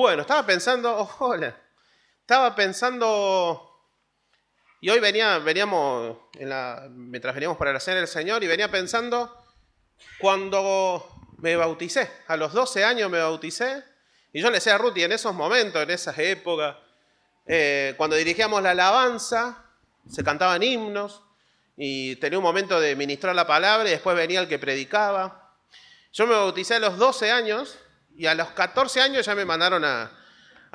Bueno, estaba pensando, y hoy veníamos, mientras veníamos para la cena del Señor, y venía pensando cuando me bauticé. A los 12 años me bauticé, y yo le decía a Ruti, en esos momentos, en esas épocas, cuando dirigíamos la alabanza, se cantaban himnos, y tenía un momento de ministrar la palabra, y después venía el que predicaba. Yo me bauticé a los 12 años, y a los 14 años ya me mandaron a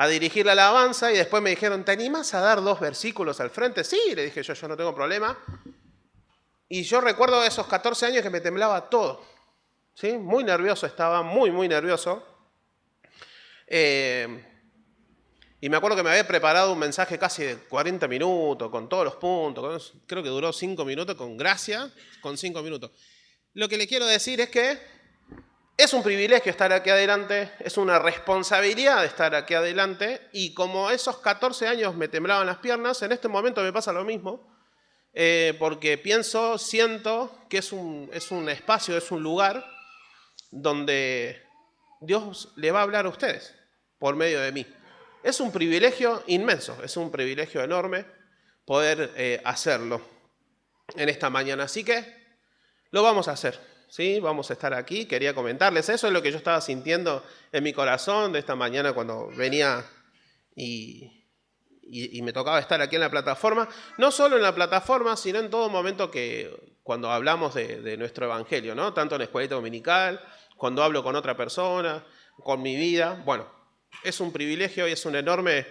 dirigir la alabanza, y después me dijeron, ¿te animás a dar 2 versículos al frente? Sí, le dije yo no tengo problema. Y yo recuerdo esos 14 años que me temblaba todo, ¿sí? Muy nervioso estaba, muy nervioso. Y me acuerdo que me había preparado un mensaje casi de 40 minutos, con todos los puntos, creo que duró 5 minutos, con gracia, con 5 minutos. Lo que le quiero decir es que es un privilegio estar aquí adelante, es una responsabilidad estar aquí adelante, y como esos 14 años me temblaban las piernas, en este momento me pasa lo mismo, porque siento que es un espacio, es un lugar donde Dios le va a hablar a ustedes por medio de mí. Es un privilegio inmenso, es un privilegio enorme poder hacerlo en esta mañana, así que lo vamos a hacer. ¿Sí? Vamos a estar aquí, quería comentarles, eso es lo que yo estaba sintiendo en mi corazón de esta mañana cuando venía y me tocaba estar aquí en la plataforma, no solo en la plataforma, sino en todo momento cuando hablamos de nuestro evangelio, ¿no? Tanto en la escuelita dominical, cuando hablo con otra persona, con mi vida. Bueno, es un privilegio y es un enorme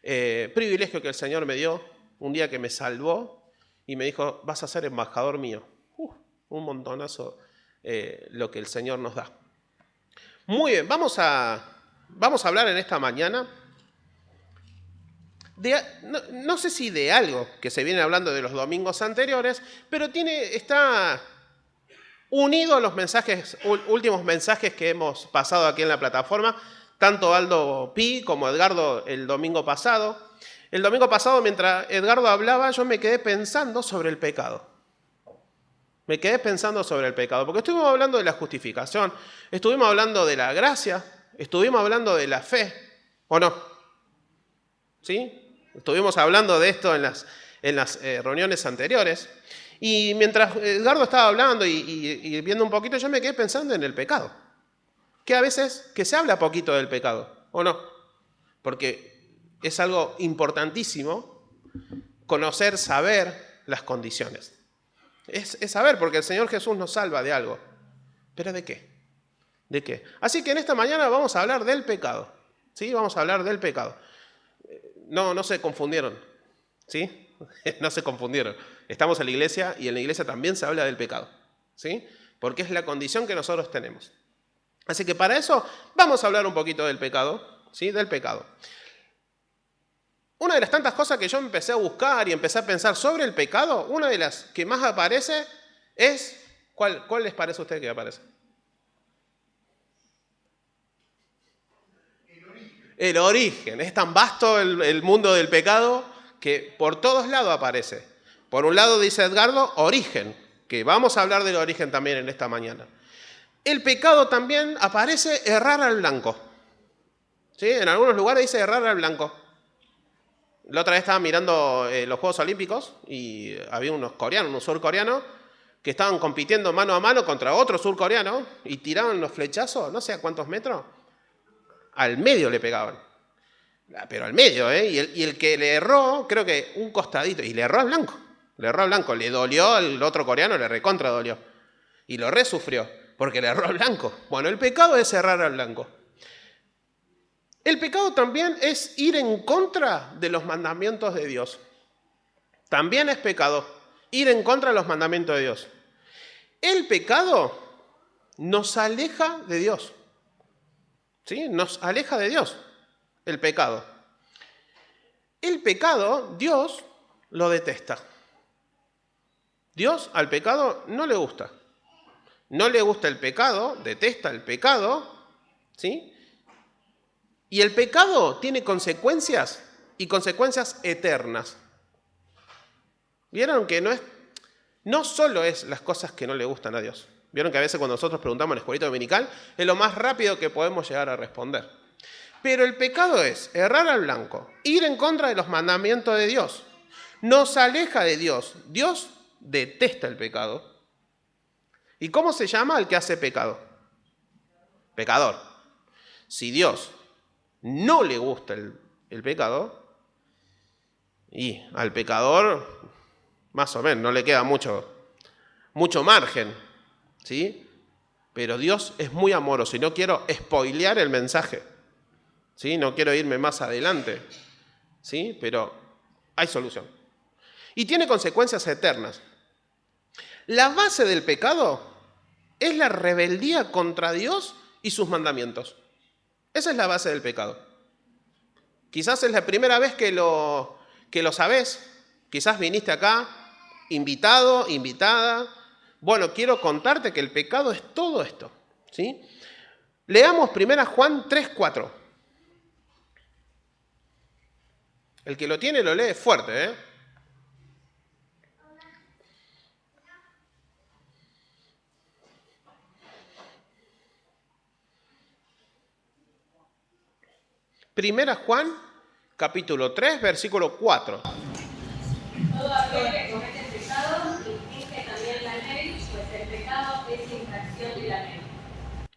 privilegio que el Señor me dio un día que me salvó y me dijo, vas a ser embajador mío. Un montonazo lo que el Señor nos da. Muy bien, vamos a hablar en esta mañana no sé si de algo que se viene hablando de los domingos anteriores, pero está unido a los últimos mensajes que hemos pasado aquí en la plataforma, tanto Aldo Pi como Edgardo el domingo pasado. El domingo pasado, mientras Edgardo hablaba, yo me quedé pensando sobre el pecado. Porque estuvimos hablando de la justificación, estuvimos hablando de la gracia, estuvimos hablando de la fe, ¿o no? ¿Sí? Estuvimos hablando de esto en las reuniones anteriores. Y mientras Edgardo estaba hablando y viendo un poquito, yo me quedé pensando en el pecado. Que a veces se habla poquito del pecado, ¿o no? Porque es algo importantísimo conocer, saber las condiciones. Es saber, porque el Señor Jesús nos salva de algo. ¿Pero de qué? ¿De qué? Así que en esta mañana vamos a hablar del pecado. ¿Sí? Vamos a hablar del pecado. No se confundieron. ¿Sí? No se confundieron. Estamos en la iglesia y en la iglesia también se habla del pecado. ¿Sí? Porque es la condición que nosotros tenemos. Así que para eso vamos a hablar un poquito del pecado. ¿Sí? Del pecado. Una de las tantas cosas que yo empecé a buscar y empecé a pensar sobre el pecado, una de las que más aparece es... ¿Cuál les parece a ustedes que aparece? El origen. Es tan vasto el mundo del pecado que por todos lados aparece. Por un lado dice Edgardo, origen, que vamos a hablar del origen también en esta mañana. El pecado también aparece errar al blanco. ¿Sí? En algunos lugares dice errar al blanco. La otra vez estaba mirando los Juegos Olímpicos y había unos surcoreanos, que estaban compitiendo mano a mano contra otro surcoreano y tiraban los flechazos, no sé a cuántos metros, al medio le pegaban. Pero al medio, ¿eh? Y el que le erró, creo que un costadito, y le erró al blanco. Le dolió al otro coreano, le recontra dolió. Y lo resufrió, porque le erró al blanco. Bueno, el pecado es errar al blanco. El pecado también es ir en contra de los mandamientos de Dios. También es pecado ir en contra de los mandamientos de Dios. El pecado nos aleja de Dios. ¿Sí? Nos aleja de Dios, el pecado. El pecado, Dios lo detesta. Dios al pecado no le gusta. No le gusta el pecado, detesta el pecado, ¿sí? Y el pecado tiene consecuencias y consecuencias eternas. ¿Vieron que no solo es las cosas que no le gustan a Dios? ¿Vieron que a veces cuando nosotros preguntamos en la escuelita dominical es lo más rápido que podemos llegar a responder? Pero el pecado es errar al blanco, ir en contra de los mandamientos de Dios. Nos aleja de Dios. Dios detesta el pecado. ¿Y cómo se llama al que hace pecado? Pecador. Si Dios no le gusta el pecado, y al pecador, más o menos, no le queda mucho margen, ¿sí? Pero Dios es muy amoroso y no quiero spoilear el mensaje, ¿sí? No quiero irme más adelante, ¿sí? Pero hay solución. Y tiene consecuencias eternas. La base del pecado es la rebeldía contra Dios y sus mandamientos. Esa es la base del pecado. Quizás es la primera vez que lo sabés. Quizás viniste acá, invitado, invitada. Bueno, quiero contarte que el pecado es todo esto, ¿sí? Leamos 1 Juan 3:4. El que lo tiene lo lee fuerte, ¿eh? Primera Juan, capítulo 3, versículo 4. Todo aquel que comete pecado infringe también la ley, pues el pecado es infracción de la ley.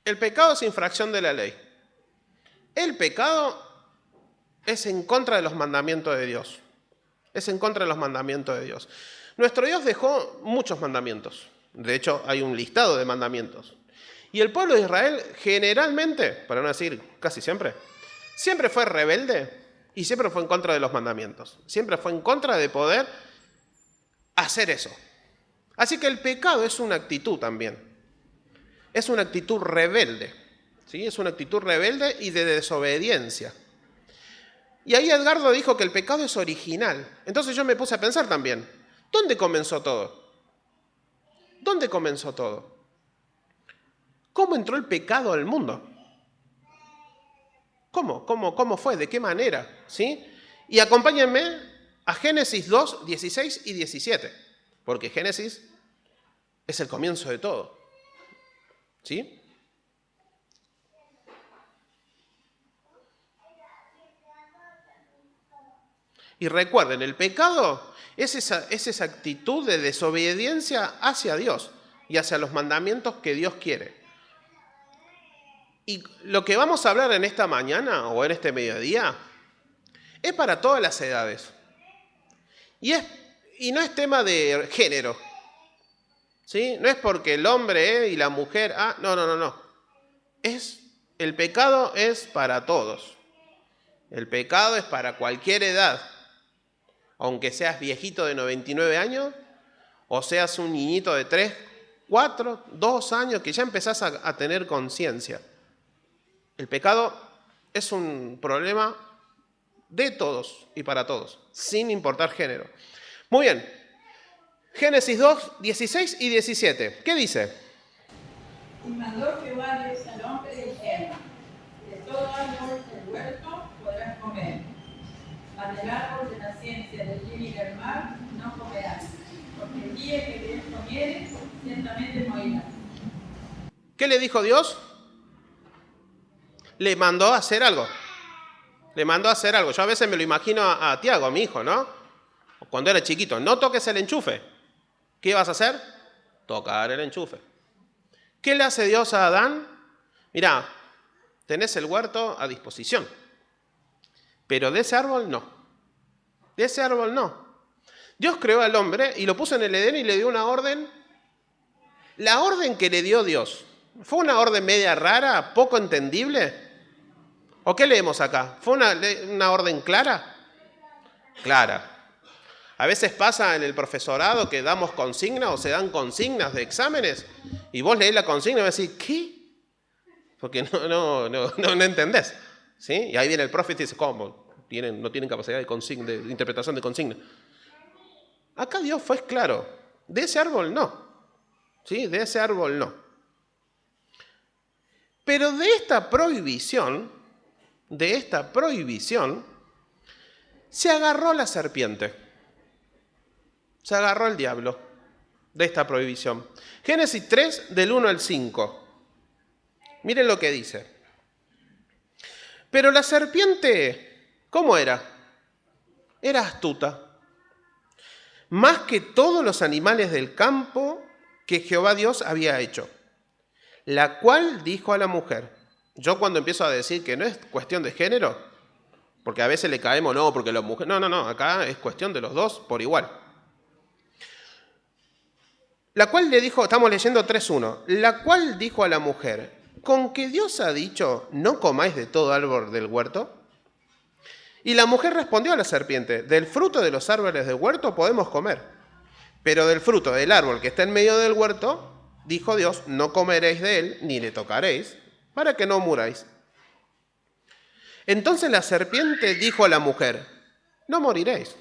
El pecado es infracción de la ley. El pecado es en contra de los mandamientos de Dios. Es en contra de los mandamientos de Dios. Nuestro Dios dejó muchos mandamientos. De hecho, hay un listado de mandamientos. Y el pueblo de Israel generalmente, para no decir casi siempre fue rebelde y siempre fue en contra de los mandamientos. Siempre fue en contra de poder hacer eso. Así que el pecado es una actitud también. Es una actitud rebelde. ¿Sí? Es una actitud rebelde y de desobediencia. Y ahí Edgardo dijo que el pecado es original. Entonces yo me puse a pensar también, ¿dónde comenzó todo? ¿Dónde comenzó todo? ¿Cómo entró el pecado al mundo? ¿Cómo fue? ¿De qué manera? ¿Sí? Y acompáñenme a Génesis 2, 16 y 17, porque Génesis es el comienzo de todo. ¿Sí? Y recuerden, el pecado es esa actitud de desobediencia hacia Dios y hacia los mandamientos que Dios quiere. Y lo que vamos a hablar en esta mañana o en este mediodía es para todas las edades. Y no es tema de género. ¿Sí? No es porque el hombre y la mujer... No. El pecado es para todos. El pecado es para cualquier edad. Aunque seas viejito de 99 años o seas un niñito de 3, 4, 2 años que ya empezás a tener conciencia. El pecado es un problema de todos y para todos, sin importar género. Muy bien, Génesis 2, 16 y 17. ¿Qué dice? Y mandó Jehová Dios al hombre diciendo: de todo árbol del huerto podrás comer, mas del árbol de la ciencia del bien y del mal no comerás, porque el día que de él comieres, ciertamente morirás. ¿Qué le dijo Dios? Le mandó a hacer algo. Yo a veces me lo imagino a Tiago, a mi hijo, ¿no? Cuando era chiquito. No toques el enchufe. ¿Qué vas a hacer? Tocar el enchufe. ¿Qué le hace Dios a Adán? Mirá, tenés el huerto a disposición. Pero de ese árbol no. De ese árbol no. Dios creó al hombre y lo puso en el Edén y le dio una orden. La orden que le dio Dios, ¿fue una orden media rara, poco entendible? ¿O qué leemos acá? ¿Fue una orden clara? Clara. A veces pasa en el profesorado que damos consignas o se dan consignas de exámenes y vos leés la consigna y vas a decir, ¿qué? Porque no entendés. ¿Sí? Y ahí viene el profe y dice, ¿cómo? No tienen capacidad de interpretación de consigna. Acá Dios fue claro. De ese árbol no. ¿Sí? De ese árbol no. Pero de esta prohibición, se agarró la serpiente. Se agarró el diablo de esta prohibición. Génesis 3, del 1 al 5. Miren lo que dice. Pero la serpiente, ¿cómo era? Era astuta. Más que todos los animales del campo que Jehová Dios había hecho. La cual dijo a la mujer. Yo cuando empiezo a decir que no es cuestión de género, porque a veces le caemos, no, porque la mujer... No, acá es cuestión de los dos por igual. La cual le dijo, estamos leyendo 3.1, la cual dijo a la mujer, ¿con que Dios ha dicho, no comáis de todo árbol del huerto? Y la mujer respondió a la serpiente, del fruto de los árboles del huerto podemos comer, pero del fruto del árbol que está en medio del huerto, dijo Dios, no comeréis de él, ni le tocaréis, para que no muráis. Entonces la serpiente dijo a la mujer, no moriréis,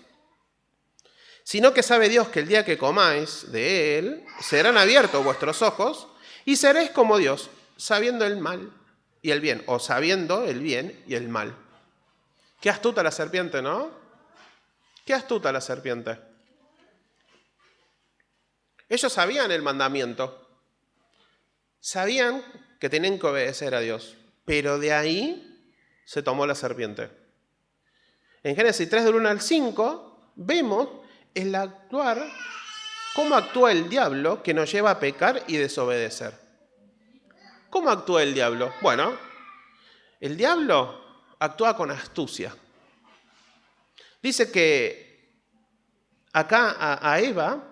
sino que sabe Dios que el día que comáis de él, serán abiertos vuestros ojos, y seréis como Dios, sabiendo el mal y el bien, o sabiendo el bien y el mal. Qué astuta la serpiente, ¿no? Qué astuta la serpiente. Ellos sabían el mandamiento, sabían que tenían que obedecer a Dios, pero de ahí se tomó la serpiente. En Génesis 3, del 1 al 5, vemos el actuar, cómo actúa el diablo que nos lleva a pecar y desobedecer. ¿Cómo actúa el diablo? Bueno, el diablo actúa con astucia. Dice que acá a Eva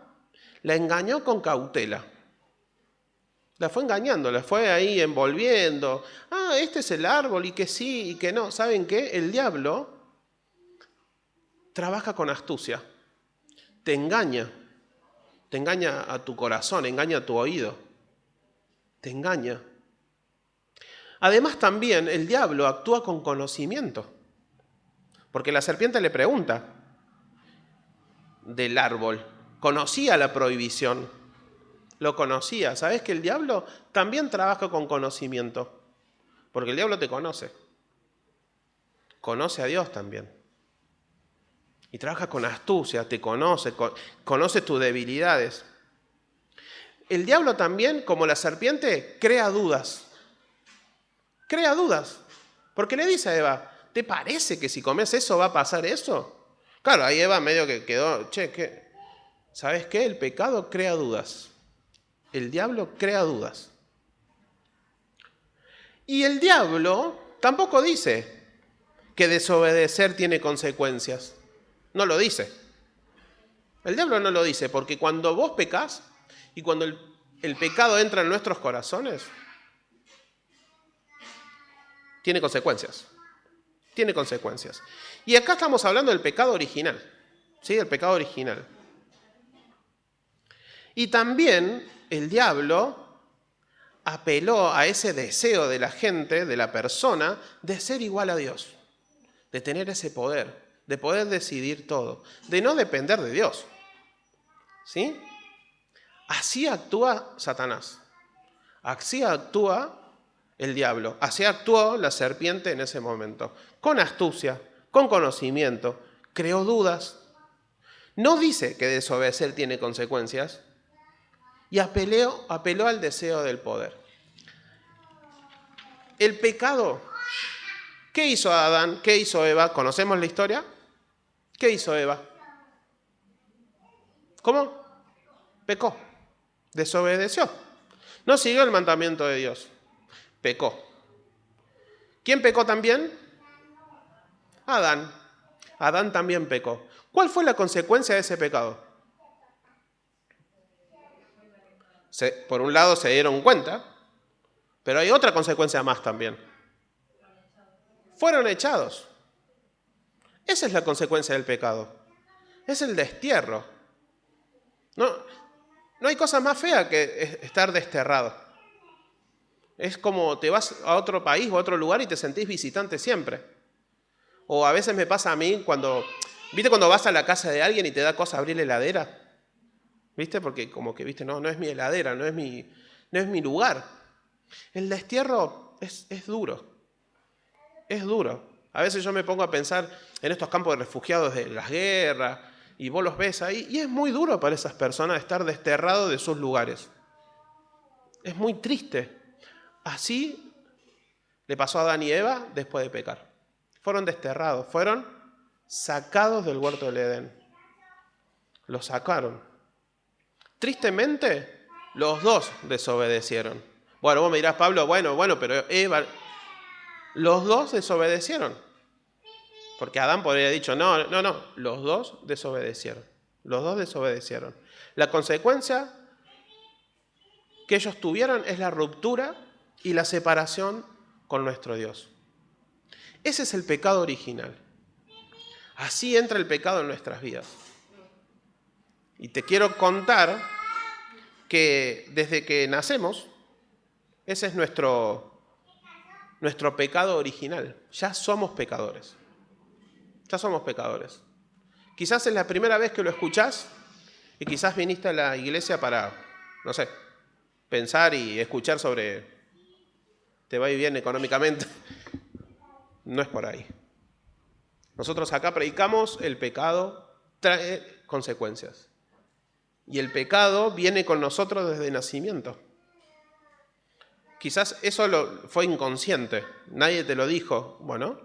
la engañó con cautela. La fue engañando, la fue ahí envolviendo. Este es el árbol y que sí y que no. ¿Saben qué? El diablo trabaja con astucia. Te engaña a tu corazón, engaña a tu oído. Te engaña. Además también el diablo actúa con conocimiento. Porque la serpiente le pregunta del árbol. Conocía la prohibición. Lo conocía. ¿Sabes que el diablo también trabaja con conocimiento? Porque el diablo te conoce. Conoce a Dios también. Y trabaja con astucia, te conoce, conoce tus debilidades. El diablo también, como la serpiente, crea dudas. Crea dudas. Porque le dice a Eva, ¿te parece que si comes eso va a pasar eso? Claro, ahí Eva medio que quedó, ¿sabes qué? El pecado crea dudas. El diablo crea dudas. Y el diablo tampoco dice que desobedecer tiene consecuencias. No lo dice. El diablo no lo dice, porque cuando vos pecás y cuando el pecado entra en nuestros corazones, tiene consecuencias. Tiene consecuencias. Y acá estamos hablando del pecado original. ¿Sí? El pecado original. Y también el diablo apeló a ese deseo de la gente, de la persona, de ser igual a Dios. De tener ese poder. De poder decidir todo. De no depender de Dios. ¿Sí? Así actúa Satanás. Así actúa el diablo. Así actuó la serpiente en ese momento. Con astucia, con conocimiento. Creó dudas. No dice que desobedecer tiene consecuencias. Y apeló al deseo del poder. El pecado. ¿Qué hizo Adán? ¿Qué hizo Eva? ¿Conocemos la historia? ¿Qué hizo Eva? ¿Cómo? Pecó. Desobedeció. No siguió el mandamiento de Dios. Pecó. ¿Quién pecó también? Adán. Adán también pecó. ¿Cuál fue la consecuencia de ese pecado? Por un lado se dieron cuenta, pero hay otra consecuencia más también. Fueron echados. Esa es la consecuencia del pecado. Es el destierro. No hay cosa más fea que estar desterrado. Es como te vas a otro país o a otro lugar y te sentís visitante siempre. O a veces me pasa a mí ¿viste cuando vas a la casa de alguien y te da cosa abrir la heladera? ¿Viste? Porque como que, ¿viste? No es mi heladera, no es mi lugar. El destierro es duro. Es duro. A veces yo me pongo a pensar en estos campos de refugiados de las guerras y vos los ves ahí y es muy duro para esas personas estar desterrados de sus lugares. Es muy triste. Así le pasó a Adán y Eva después de pecar. Fueron desterrados, fueron sacados del huerto del Edén. Los sacaron. Tristemente, los dos desobedecieron. Bueno, vos me dirás, Pablo, bueno, pero Eva... Los dos desobedecieron. Porque Adán podría haber dicho, no, los dos desobedecieron. Los dos desobedecieron. La consecuencia que ellos tuvieron es la ruptura y la separación con nuestro Dios. Ese es el pecado original. Así entra el pecado en nuestras vidas. Y te quiero contar que desde que nacemos, ese es nuestro pecado original. Ya somos pecadores. Ya somos pecadores. Quizás es la primera vez que lo escuchás y quizás viniste a la iglesia para, no sé, pensar y escuchar sobre te va a ir bien económicamente. No es por ahí. Nosotros acá predicamos el pecado trae consecuencias. Y el pecado viene con nosotros desde nacimiento. Quizás eso fue inconsciente, nadie te lo dijo, bueno,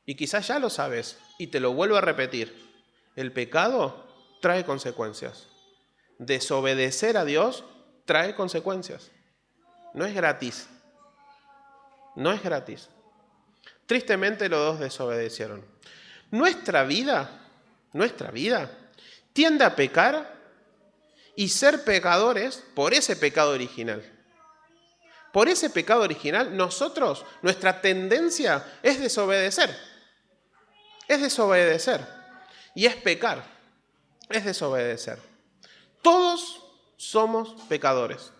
y quizás ya lo sabes, y te lo vuelvo a repetir. El pecado trae consecuencias. Desobedecer a Dios trae consecuencias. No es gratis. No es gratis. Tristemente los dos desobedecieron. Nuestra vida tiende a pecar y ser pecadores por ese pecado original. Por ese pecado original, nuestra tendencia es desobedecer. Es desobedecer. Y es pecar. Es desobedecer. Todos somos pecadores.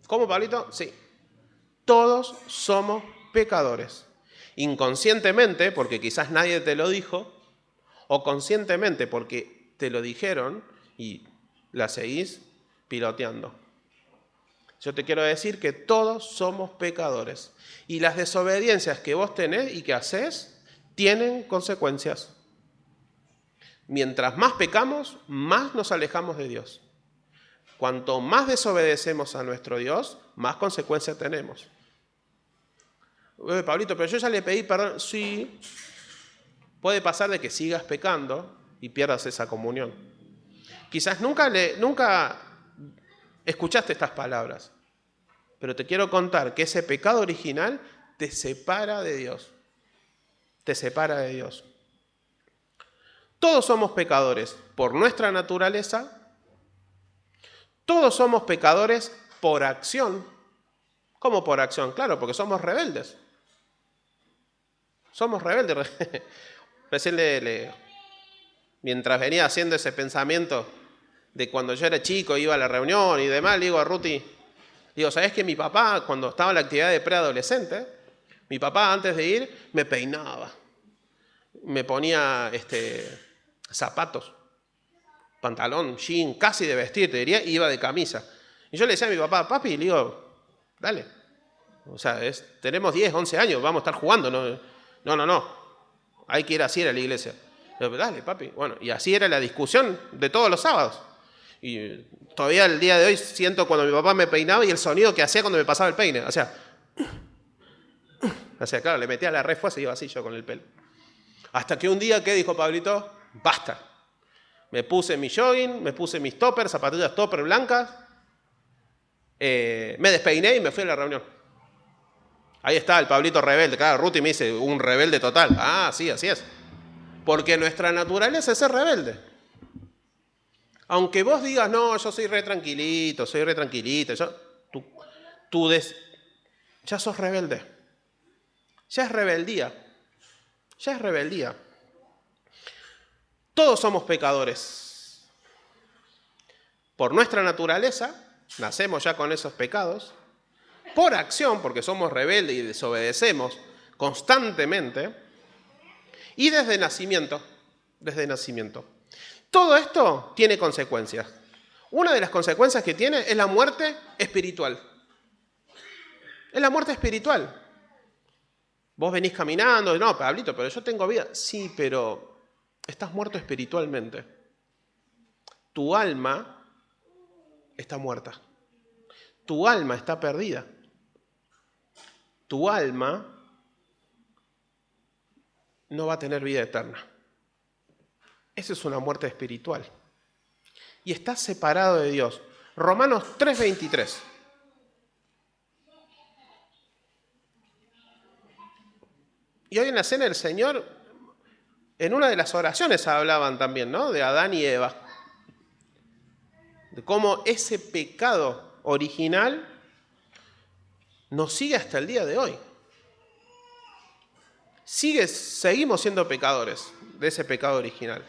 ¿Cómo, Pablito? Sí. Todos somos pecadores. Inconscientemente, porque quizás nadie te lo dijo, o conscientemente porque te lo dijeron y la seguís piloteando. Yo te quiero decir que todos somos pecadores. Y las desobediencias que vos tenés y que hacés tienen consecuencias. Mientras más pecamos, más nos alejamos de Dios. Cuanto más desobedecemos a nuestro Dios, más consecuencias tenemos. Pablito, pero yo ya le pedí perdón. Sí, puede pasar de que sigas pecando y pierdas esa comunión. Quizás nunca escuchaste estas palabras, pero te quiero contar que ese pecado original te separa de Dios. Te separa de Dios. Todos somos pecadores por nuestra naturaleza. Todos somos pecadores por acción. ¿Cómo por acción? Claro, porque somos rebeldes. Somos rebeldes. Recién mientras venía haciendo ese pensamiento de cuando yo era chico, iba a la reunión y demás, le digo a Ruti, ¿sabés que mi papá, cuando estaba en la actividad de preadolescente, mi papá antes de ir me peinaba, me ponía zapatos, pantalón, jean, casi de vestir, te diría, y iba de camisa. Y yo le decía a mi papá, papi, le digo, dale. O sea, tenemos 10, 11 años, vamos a estar jugando. No. Hay que ir así a la iglesia. Le digo, dale, papi. Bueno, y así era la discusión de todos los sábados. Y todavía el día de hoy siento cuando mi papá me peinaba y el sonido que hacía cuando me pasaba el peine. O sea, claro, le metía la refuerza y iba así yo con el pelo. Hasta que un día, ¿qué dijo Pablito? Basta. Me puse mi jogging, me puse mis toppers, zapatillas topper blancas, me despeiné y me fui a la reunión. Ahí está el Pablito rebelde. Claro, Ruti me dice, un rebelde total. Ah, sí, así es. Porque nuestra naturaleza es ser rebelde. Aunque vos digas, no, yo soy re tranquilito, ya sos rebelde. Ya es rebeldía. Todos somos pecadores. Por nuestra naturaleza, nacemos ya con esos pecados. Por acción, porque somos rebeldes y desobedecemos constantemente. Y desde nacimiento. Todo esto tiene consecuencias. Una de las consecuencias que tiene es la muerte espiritual. Es la muerte espiritual. Vos venís caminando, no, Pablito, pero yo tengo vida. Sí, pero estás muerto espiritualmente. Tu alma está muerta. Tu alma está perdida. Tu alma no va a tener vida eterna. Esa es una muerte espiritual. Y está separado de Dios. Romanos 3:23. Y hoy en la cena del Señor, en una de las oraciones hablaban también, ¿no? De Adán y Eva. De cómo ese pecado original nos sigue hasta el día de hoy. Seguimos siendo pecadores de ese pecado original.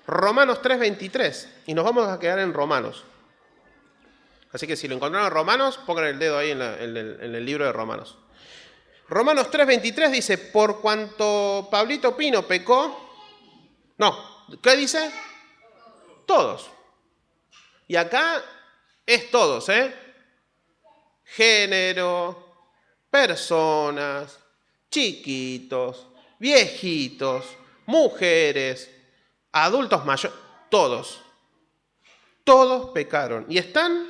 Romanos 3:23. Y nos vamos a quedar en Romanos. Así que si lo encontraron en Romanos, pongan el dedo ahí en el libro de Romanos. Romanos 3:23 dice, por cuanto Pablito Pino pecó... No, ¿qué dice? Todos. Y acá es todos, ¿eh? Género, personas, chiquitos, viejitos, mujeres, adultos mayores, todos. Todos pecaron y están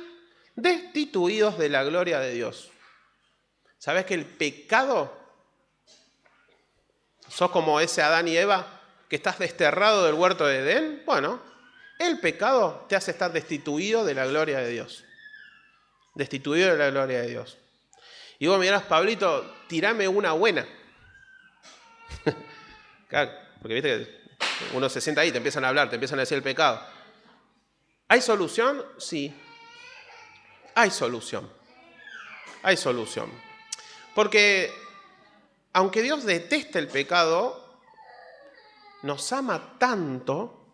destituidos de la gloria de Dios. ¿Sabes que el pecado, sos como ese Adán y Eva, que estás desterrado del huerto de Edén? Bueno, el pecado te hace estar destituido de la gloria de Dios. Destituido de la gloria de Dios. Y vos mirás, Pablito, tirame una buena. Claro, porque viste que uno se sienta ahí, te empiezan a hablar, te empiezan a decir el pecado. ¿Hay solución? Sí. Hay solución. Hay solución. Porque aunque Dios detesta el pecado, nos ama tanto,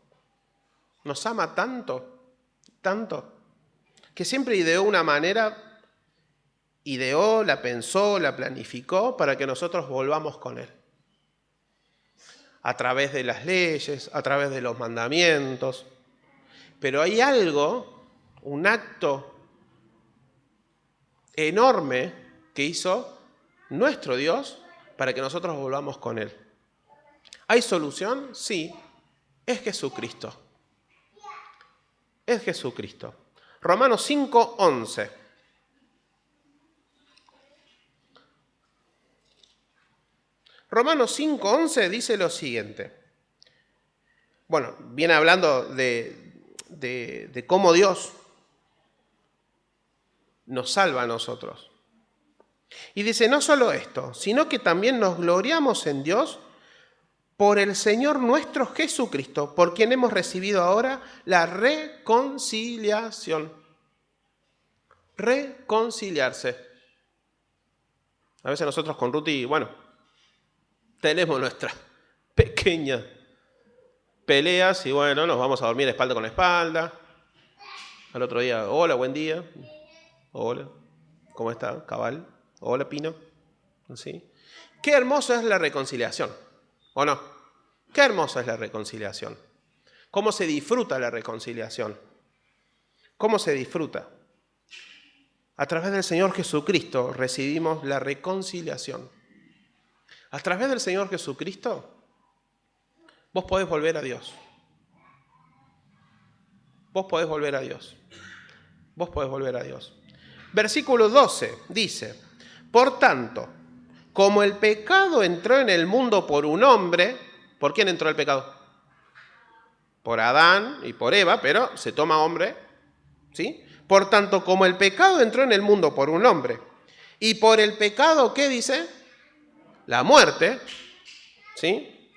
que siempre ideó una manera, la pensó, la planificó para que nosotros volvamos con Él. A través de las leyes, a través de los mandamientos. Pero hay algo, un acto enorme que hizo nuestro Dios para que nosotros volvamos con Él. ¿Hay solución? Sí. Es Jesucristo. Es Jesucristo. Romanos 5:11. Romanos 5:11 dice lo siguiente. Bueno, viene hablando de cómo Dios nos salva a nosotros. Y dice, no solo esto, sino que también nos gloriamos en Dios por el Señor nuestro Jesucristo, por quien hemos recibido ahora la reconciliación. Reconciliarse. A veces nosotros con Ruti, bueno, tenemos nuestras pequeñas peleas y bueno, nos vamos a dormir espalda con espalda. Al otro día, hola, buen día. Hola, ¿cómo está? Cabal. Hola, Pino. ¿Sí? Qué hermoso es la reconciliación, ¿o no? Qué hermosa es la reconciliación. ¿Cómo se disfruta la reconciliación? ¿Cómo se disfruta? A través del Señor Jesucristo recibimos la reconciliación. A través del Señor Jesucristo, vos podés volver a Dios. Vos podés volver a Dios. Vos podés volver a Dios. Versículo 12 dice, por tanto, como el pecado entró en el mundo por un hombre, ¿por quién entró el pecado? Por Adán y por Eva, pero se toma hombre, ¿sí? Por tanto, como el pecado entró en el mundo por un hombre, y por el pecado, ¿qué dice? La muerte, ¿sí?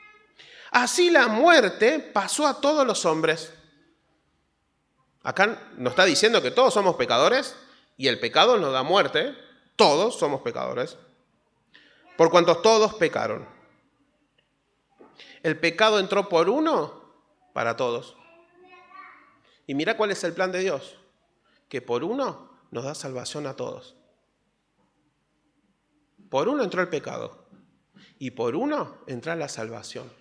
Así la muerte pasó a todos los hombres. Acá nos está diciendo que todos somos pecadores, y el pecado nos da muerte. Todos somos pecadores. Por cuanto todos pecaron. El pecado entró por uno para todos. Y mira cuál es el plan de Dios. Que por uno nos da salvación a todos. Por uno entró el pecado. Y por uno entra la salvación.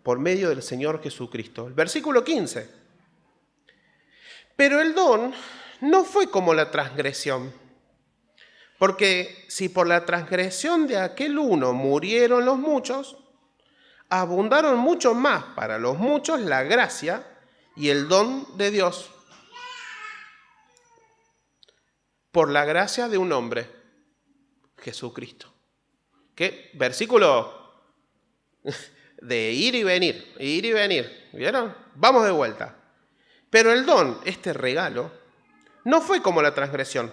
Por medio del Señor Jesucristo. El versículo 15. Pero el don no fue como la transgresión. Porque si por la transgresión de aquel uno murieron los muchos, abundaron mucho más para los muchos la gracia y el don de Dios. Por la gracia de un hombre, Jesucristo. ¿Qué? Versículo de ir y venir. ¿Vieron? Vamos de vuelta. Pero el don, este regalo, no fue como la transgresión.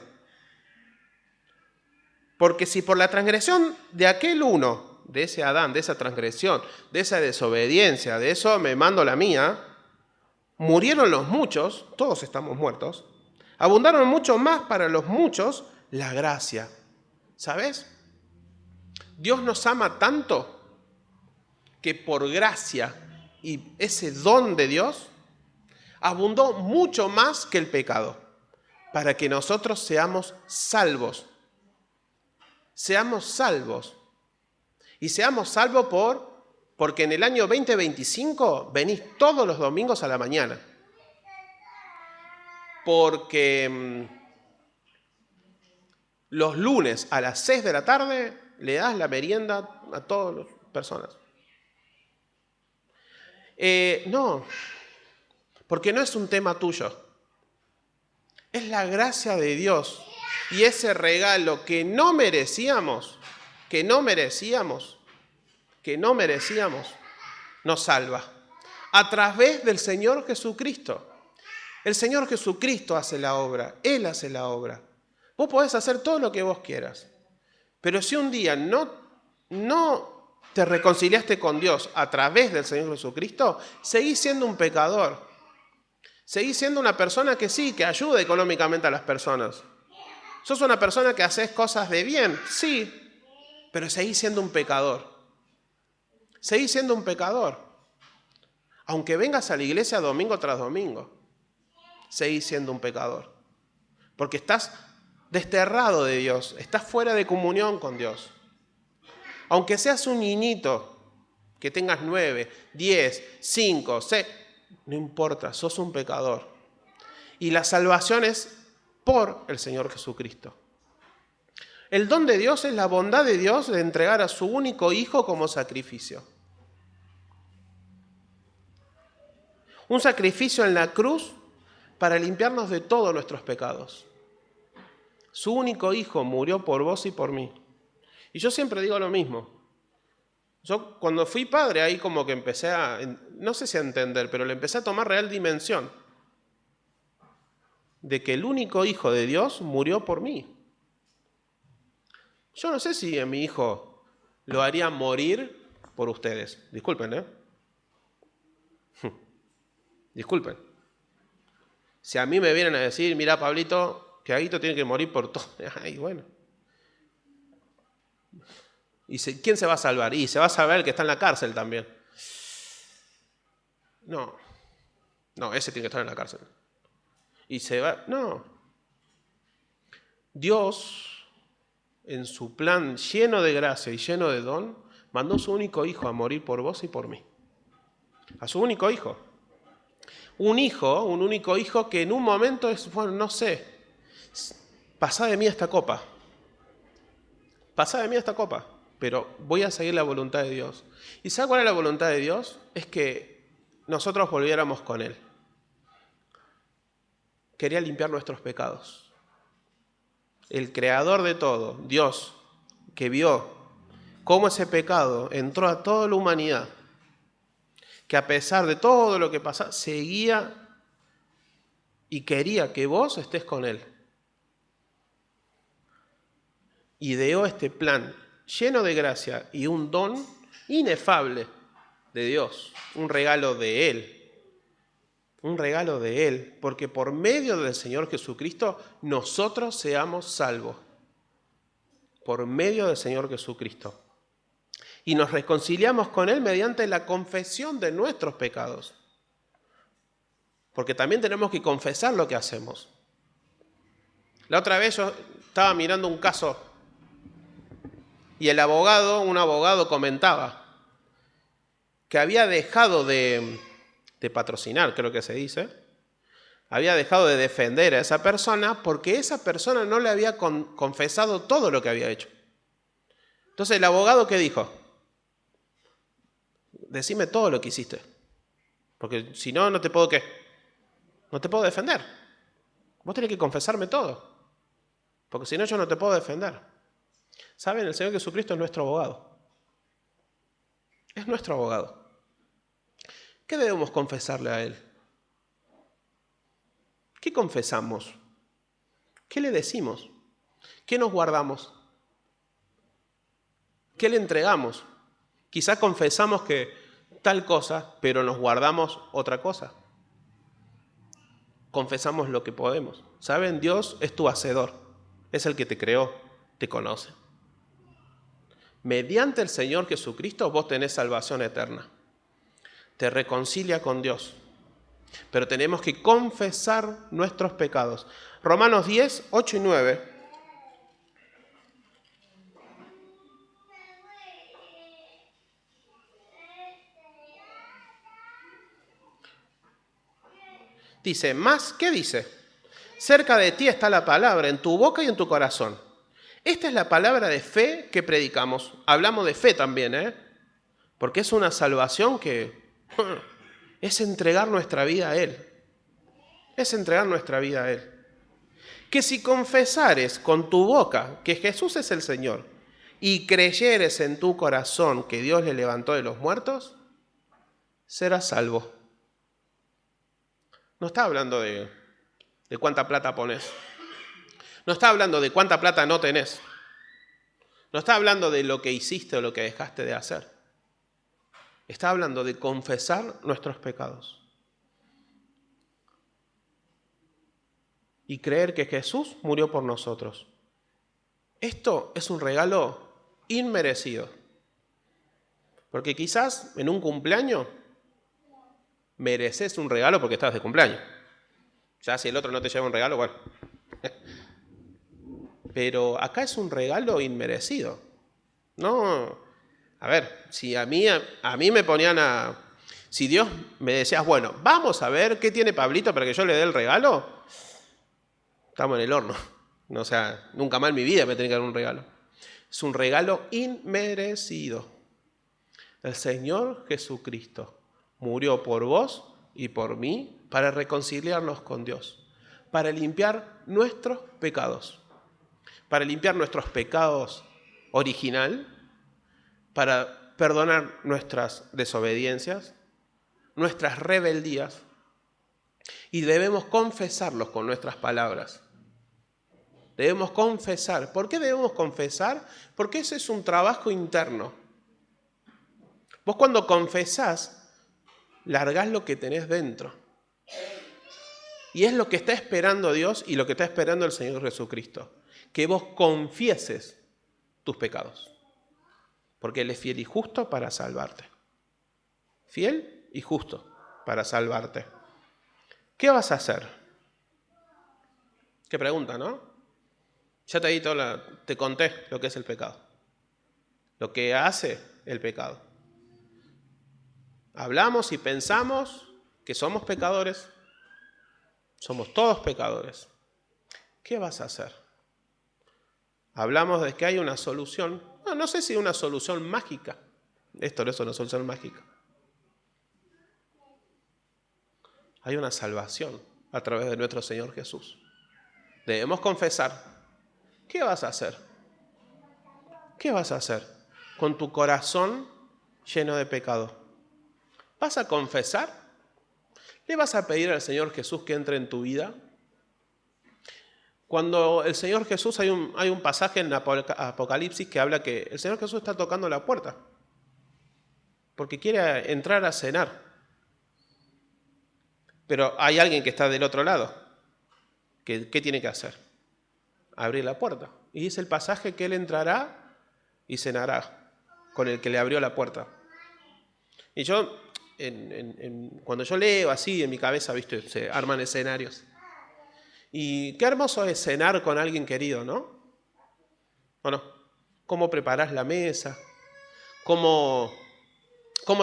Porque si por la transgresión de aquel uno, de ese Adán, de esa transgresión, de esa desobediencia, de eso me mando la mía, murieron los muchos, todos estamos muertos, abundaron mucho más para los muchos la gracia. ¿Sabes? Dios nos ama tanto que por gracia y ese don de Dios abundó mucho más que el pecado, para que nosotros seamos salvos. Seamos salvos. Y seamos salvos porque en el año 2025 venís todos los domingos a la mañana. Porque los lunes a las 6 de la tarde le das la merienda a todas las personas. No, porque no es un tema tuyo. Es la gracia de Dios y ese regalo que no merecíamos, nos salva. A través del Señor Jesucristo. El Señor Jesucristo hace la obra. Él hace la obra. Vos podés hacer todo lo que vos quieras. Pero si un día no te reconciliaste con Dios a través del Señor Jesucristo, seguís siendo un pecador. Seguís siendo una persona que sí, que ayuda económicamente a las personas. ¿Sos una persona que haces cosas de bien? Sí, pero seguís siendo un pecador. Seguís siendo un pecador. Aunque vengas a la iglesia domingo tras domingo, seguís siendo un pecador. Porque estás desterrado de Dios, estás fuera de comunión con Dios. Aunque seas un niñito, que tengas 9, 10, 5, 6, no importa, sos un pecador. Y la salvación es por el Señor Jesucristo. El don de Dios es la bondad de Dios de entregar a su único Hijo como sacrificio. Un sacrificio en la cruz para limpiarnos de todos nuestros pecados. Su único Hijo murió por vos y por mí. Y yo siempre digo lo mismo. Yo cuando fui padre ahí como que empecé a, no sé si a entender, pero le empecé a tomar real dimensión de que el único Hijo de Dios murió por mí. Yo no sé si a mi hijo lo haría morir por ustedes. Disculpen, ¿eh? Disculpen. Si a mí me vienen a decir, mira Pablito, que Aguito tiene que morir por todo. Ay, bueno. ¿Y quién se va a salvar? Y se va a salvar el que está en la cárcel también. No, ese tiene que estar en la cárcel. Y se va, no. Dios, en su plan lleno de gracia y lleno de don, mandó a su único Hijo a morir por vos y por mí. A su único Hijo. Un único Hijo que en un momento es, bueno, no sé, pasá de mí esta copa. Pasá de mí esta copa, pero voy a seguir la voluntad de Dios. ¿Y sabe cuál es la voluntad de Dios? Es que nosotros volviéramos con Él. Quería limpiar nuestros pecados. El creador de todo, Dios, que vio cómo ese pecado entró a toda la humanidad, que a pesar de todo lo que pasaba, seguía y quería que vos estés con Él. Ideó este plan lleno de gracia y un don inefable de Dios, un regalo de Él. Un regalo de Él, porque por medio del Señor Jesucristo nosotros seamos salvos. Por medio del Señor Jesucristo. Y nos reconciliamos con Él mediante la confesión de nuestros pecados. Porque también tenemos que confesar lo que hacemos. La otra vez yo estaba mirando un caso y un abogado comentaba que había dejado de patrocinar, creo que se dice, había dejado de defender a esa persona porque esa persona no le había confesado todo lo que había hecho. Entonces el abogado, ¿qué dijo? Decime todo lo que hiciste, porque si no, no te puedo defender. Vos tenés que confesarme todo, porque si no, yo no te puedo defender. ¿Saben? El Señor Jesucristo es nuestro abogado. Es nuestro abogado. ¿Qué debemos confesarle a Él? ¿Qué confesamos? ¿Qué le decimos? ¿Qué nos guardamos? ¿Qué le entregamos? Quizá confesamos que tal cosa, pero nos guardamos otra cosa. Confesamos lo que podemos. ¿Saben? Dios es tu hacedor. Es el que te creó, te conoce. Mediante el Señor Jesucristo vos tenés salvación eterna. Te reconcilia con Dios. Pero tenemos que confesar nuestros pecados. Romanos 10, 8 y 9. Dice, más, ¿qué dice? Cerca de ti está la palabra, en tu boca y en tu corazón. Esta es la palabra de fe que predicamos. Hablamos de fe también, porque es una salvación que es entregar nuestra vida a Él. Es entregar nuestra vida a Él. Que si confesares con tu boca que Jesús es el Señor y creyeres en tu corazón que Dios le levantó de los muertos, serás salvo. No está hablando de cuánta plata pones. No está hablando de cuánta plata no tenés. No está hablando de lo que hiciste o lo que dejaste de hacer. Está hablando de confesar nuestros pecados. Y creer que Jesús murió por nosotros. Esto es un regalo inmerecido. Porque quizás en un cumpleaños mereces un regalo porque estás de cumpleaños. Ya si el otro no te lleva un regalo, bueno. Pero acá es un regalo inmerecido. No, a ver, si a mí me ponían a... Si Dios me decía, bueno, vamos a ver qué tiene Pablito para que yo le dé el regalo, estamos en el horno. O sea, nunca más en mi vida me tenía que dar un regalo. Es un regalo inmerecido. El Señor Jesucristo murió por vos y por mí para reconciliarnos con Dios, para limpiar nuestros pecados. Para limpiar nuestros pecados original, para perdonar nuestras desobediencias, nuestras rebeldías, y debemos confesarlos con nuestras palabras. Debemos confesar. ¿Por qué debemos confesar? Porque ese es un trabajo interno. Vos cuando confesás, largás lo que tenés dentro. Y es lo que está esperando Dios y lo que está esperando el Señor Jesucristo. Que vos confieses tus pecados. Porque Él es fiel y justo para salvarte. Fiel y justo para salvarte. ¿Qué vas a hacer? Qué pregunta, ¿no? Ya te conté lo que es el pecado. Lo que hace el pecado. Hablamos y pensamos que somos pecadores. Somos todos pecadores. ¿Qué vas a hacer? Hablamos de que hay una solución. No sé si una solución mágica. Esto no es una solución mágica. Hay una salvación a través de nuestro Señor Jesús. Debemos confesar. ¿Qué vas a hacer? ¿Qué vas a hacer con tu corazón lleno de pecado? ¿Vas a confesar? ¿Le vas a pedir al Señor Jesús que entre en tu vida? Cuando el Señor Jesús, hay un pasaje en Apocalipsis que habla que el Señor Jesús está tocando la puerta porque quiere entrar a cenar. Pero hay alguien que está del otro lado. ¿Qué tiene que hacer? Abrir la puerta. Y dice el pasaje que Él entrará y cenará con el que le abrió la puerta. Y yo, cuando yo leo así en mi cabeza, ¿viste? Se arman escenarios. Y qué hermoso es cenar con alguien querido, ¿no? ¿O no? ¿Cómo preparás la mesa? ¿Cómo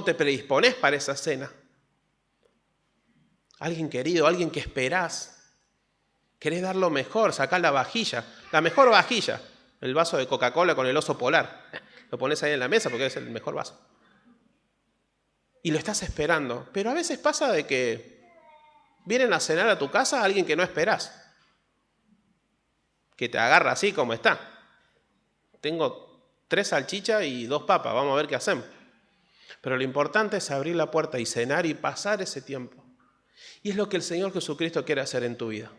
te predisponés para esa cena? Alguien querido, alguien que esperás. Querés dar lo mejor, sacás la vajilla, la mejor vajilla. El vaso de Coca-Cola con el oso polar. Lo pones ahí en la mesa porque es el mejor vaso. Y lo estás esperando. Pero a veces pasa de que vienen a cenar a tu casa a alguien que no esperás. Que te agarra así como está. Tengo 3 salchichas y 2 papas, vamos a ver qué hacemos. Pero lo importante es abrir la puerta y cenar y pasar ese tiempo. Y es lo que el Señor Jesucristo quiere hacer en tu vida.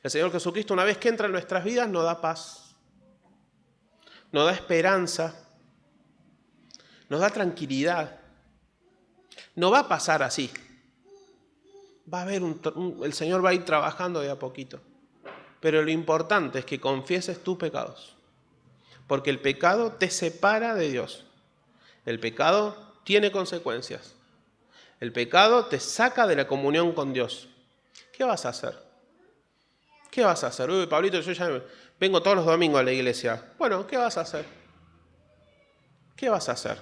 El Señor Jesucristo, una vez que entra en nuestras vidas, nos da paz, nos da esperanza, nos da tranquilidad. No va a pasar así. Va a haber el Señor va a ir trabajando de a poquito. Pero lo importante es que confieses tus pecados. Porque el pecado te separa de Dios. El pecado tiene consecuencias. El pecado te saca de la comunión con Dios. ¿Qué vas a hacer? ¿Qué vas a hacer? Uy, Pablito, yo ya vengo todos los domingos a la iglesia. Bueno, ¿qué vas a hacer? ¿Qué vas a hacer?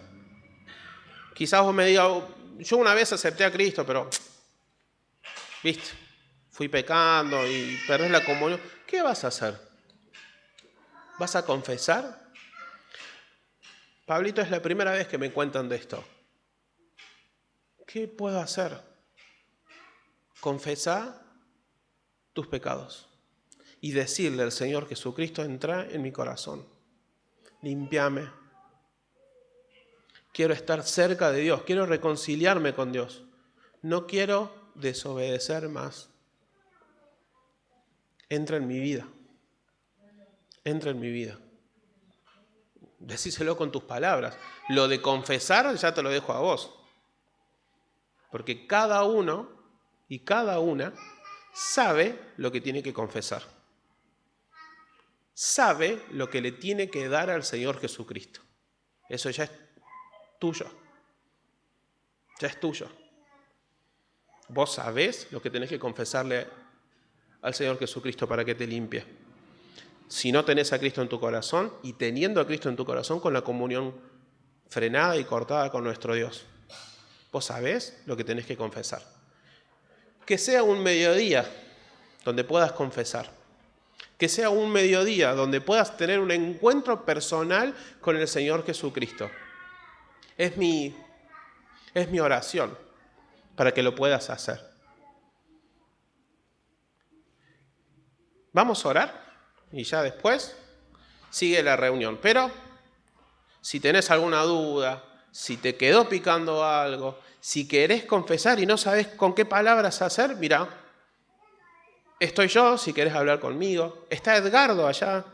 Quizás vos me digas, yo una vez acepté a Cristo, pero, viste, fui pecando y perdés la comunión. ¿Qué vas a hacer? ¿Vas a confesar? Pablito, es la primera vez que me cuentan de esto. ¿Qué puedo hacer? Confesar tus pecados y decirle al Señor Jesucristo, entra en mi corazón, límpiame. Quiero estar cerca de Dios, quiero reconciliarme con Dios. No quiero desobedecer más. Entra en mi vida. Entra en mi vida. Decíselo con tus palabras. Lo de confesar ya te lo dejo a vos. Porque cada uno y cada una sabe lo que tiene que confesar. Sabe lo que le tiene que dar al Señor Jesucristo. Eso ya es tuyo. Ya es tuyo. Vos sabés lo que tenés que confesarle al Señor Jesucristo para que te limpie. Si no tenés a Cristo en tu corazón y teniendo a Cristo en tu corazón con la comunión frenada y cortada con nuestro Dios. Vos sabés lo que tenés que confesar. Que sea un mediodía donde puedas confesar. Que sea un mediodía donde puedas tener un encuentro personal con el Señor Jesucristo. Es mi oración para que lo puedas hacer. Vamos a orar y ya después sigue la reunión. Pero si tenés alguna duda, si te quedó picando algo, si querés confesar y no sabés con qué palabras hacer, mirá, estoy yo, si querés hablar conmigo, está Edgardo allá,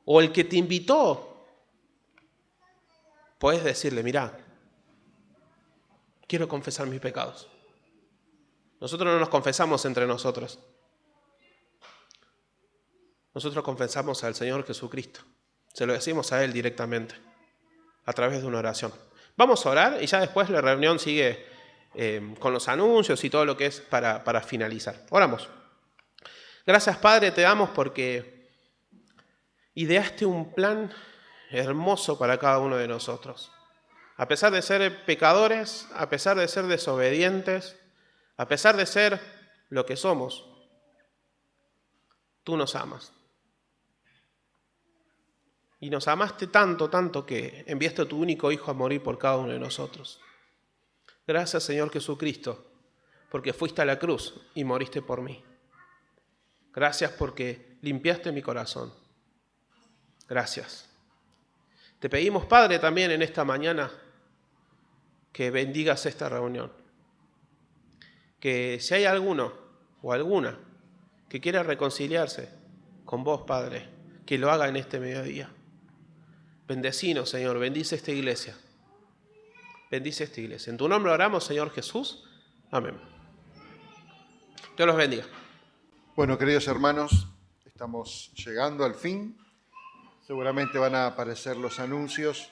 o el que te invitó. Podés decirle, mirá, quiero confesar mis pecados. Nosotros no nos confesamos entre nosotros. Nosotros confesamos al Señor Jesucristo. Se lo decimos a Él directamente, a través de una oración. Vamos a orar y ya después la reunión sigue con los anuncios y todo lo que es para finalizar. Oramos. Gracias, Padre, te damos porque ideaste un plan hermoso para cada uno de nosotros. A pesar de ser pecadores, a pesar de ser desobedientes, a pesar de ser lo que somos, tú nos amas. Y nos amaste tanto, tanto que enviaste a tu único Hijo a morir por cada uno de nosotros. Gracias, Señor Jesucristo, porque fuiste a la cruz y moriste por mí. Gracias porque limpiaste mi corazón. Gracias. Te pedimos, Padre, también en esta mañana que bendigas esta reunión. Que si hay alguno o alguna que quiera reconciliarse con vos, Padre, que lo haga en este mediodía. Bendecinos, Señor, bendice esta iglesia. Bendice esta iglesia. En tu nombre oramos, Señor Jesús. Amén. Dios los bendiga. Bueno, queridos hermanos, estamos llegando al fin. Seguramente van a aparecer los anuncios.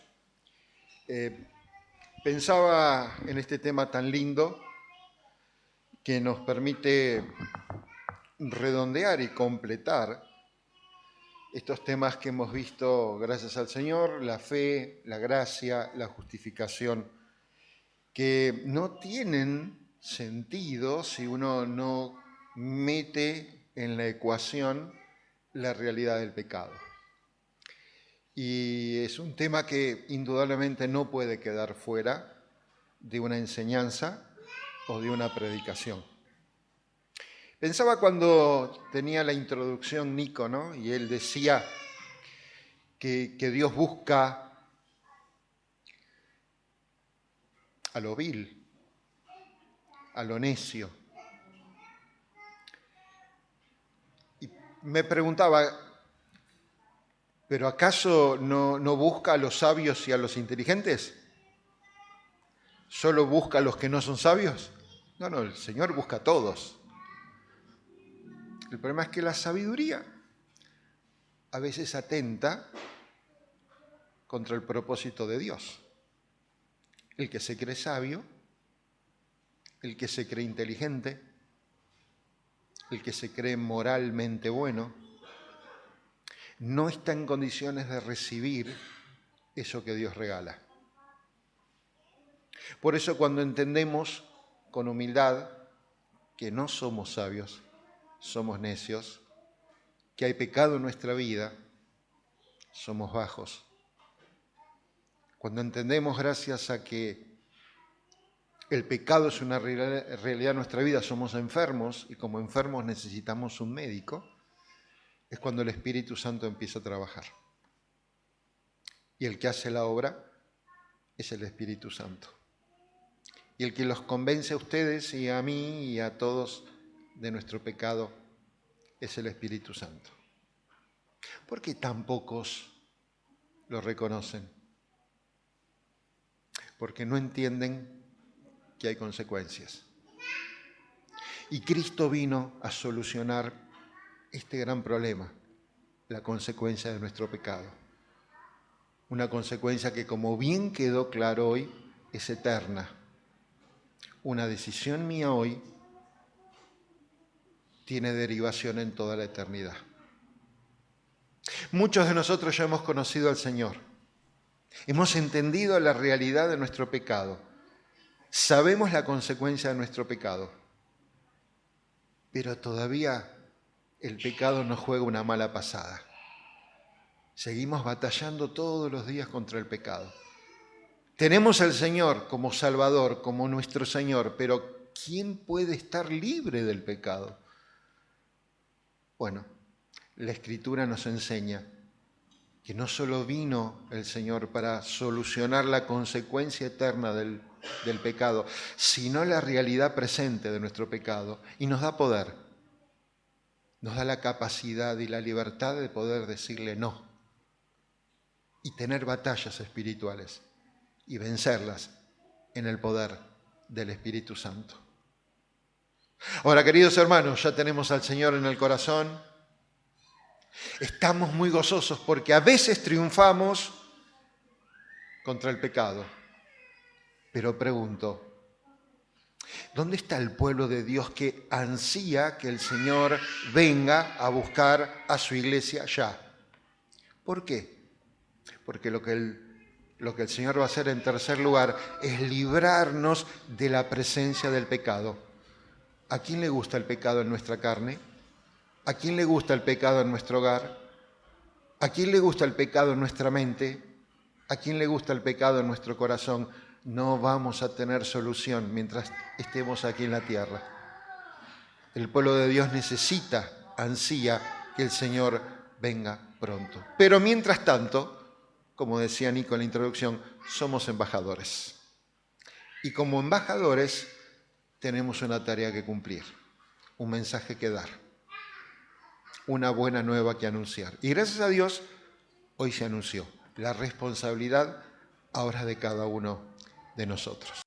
Pensaba en este tema tan lindo que nos permite redondear y completar estos temas que hemos visto, gracias al Señor, la fe, la gracia, la justificación, que no tienen sentido si uno no mete en la ecuación la realidad del pecado. Y es un tema que indudablemente no puede quedar fuera de una enseñanza o de una predicación. Pensaba cuando tenía la introducción Nico, ¿no? Y él decía que Dios busca a lo vil, a lo necio. Y me preguntaba, ¿pero acaso no busca a los sabios y a los inteligentes? ¿Solo busca a los que no son sabios? No, el Señor busca a todos. El problema es que la sabiduría a veces atenta contra el propósito de Dios. El que se cree sabio, el que se cree inteligente, el que se cree moralmente bueno, no está en condiciones de recibir eso que Dios regala. Por eso cuando entendemos con humildad que no somos sabios, somos necios, que hay pecado en nuestra vida, somos bajos. Cuando entendemos gracias a que el pecado es una realidad en nuestra vida, somos enfermos y como enfermos necesitamos un médico, es cuando el Espíritu Santo empieza a trabajar. Y el que hace la obra es el Espíritu Santo. Y el que los convence a ustedes y a mí y a todos de nuestro pecado es el Espíritu Santo. ¿Por qué tan pocos lo reconocen? Porque no entienden que hay consecuencias. Y Cristo vino a solucionar este gran problema, la consecuencia de nuestro pecado. Una consecuencia que, como bien quedó claro hoy, es eterna. Una decisión mía hoy tiene derivación en toda la eternidad. Muchos de nosotros ya hemos conocido al Señor. Hemos entendido la realidad de nuestro pecado. Sabemos la consecuencia de nuestro pecado. Pero todavía el pecado nos juega una mala pasada. Seguimos batallando todos los días contra el pecado. Tenemos al Señor como Salvador, como nuestro Señor, pero ¿quién puede estar libre del pecado? Bueno, la Escritura nos enseña que no solo vino el Señor para solucionar la consecuencia eterna del pecado, sino la realidad presente de nuestro pecado, y nos da poder, nos da la capacidad y la libertad de poder decirle no y tener batallas espirituales y vencerlas en el poder del Espíritu Santo. Ahora, queridos hermanos, ya tenemos al Señor en el corazón. Estamos muy gozosos porque a veces triunfamos contra el pecado. Pero pregunto, ¿dónde está el pueblo de Dios que ansía que el Señor venga a buscar a su iglesia ya? ¿Por qué? Porque lo que el Señor va a hacer en tercer lugar es librarnos de la presencia del pecado. ¿A quién le gusta el pecado en nuestra carne? ¿A quién le gusta el pecado en nuestro hogar? ¿A quién le gusta el pecado en nuestra mente? ¿A quién le gusta el pecado en nuestro corazón? No vamos a tener solución mientras estemos aquí en la tierra. El pueblo de Dios necesita, ansía que el Señor venga pronto. Pero mientras tanto, como decía Nico en la introducción, somos embajadores. Y como embajadores tenemos una tarea que cumplir, un mensaje que dar, una buena nueva que anunciar. Y gracias a Dios, hoy se anunció. La responsabilidad ahora es de cada uno de nosotros.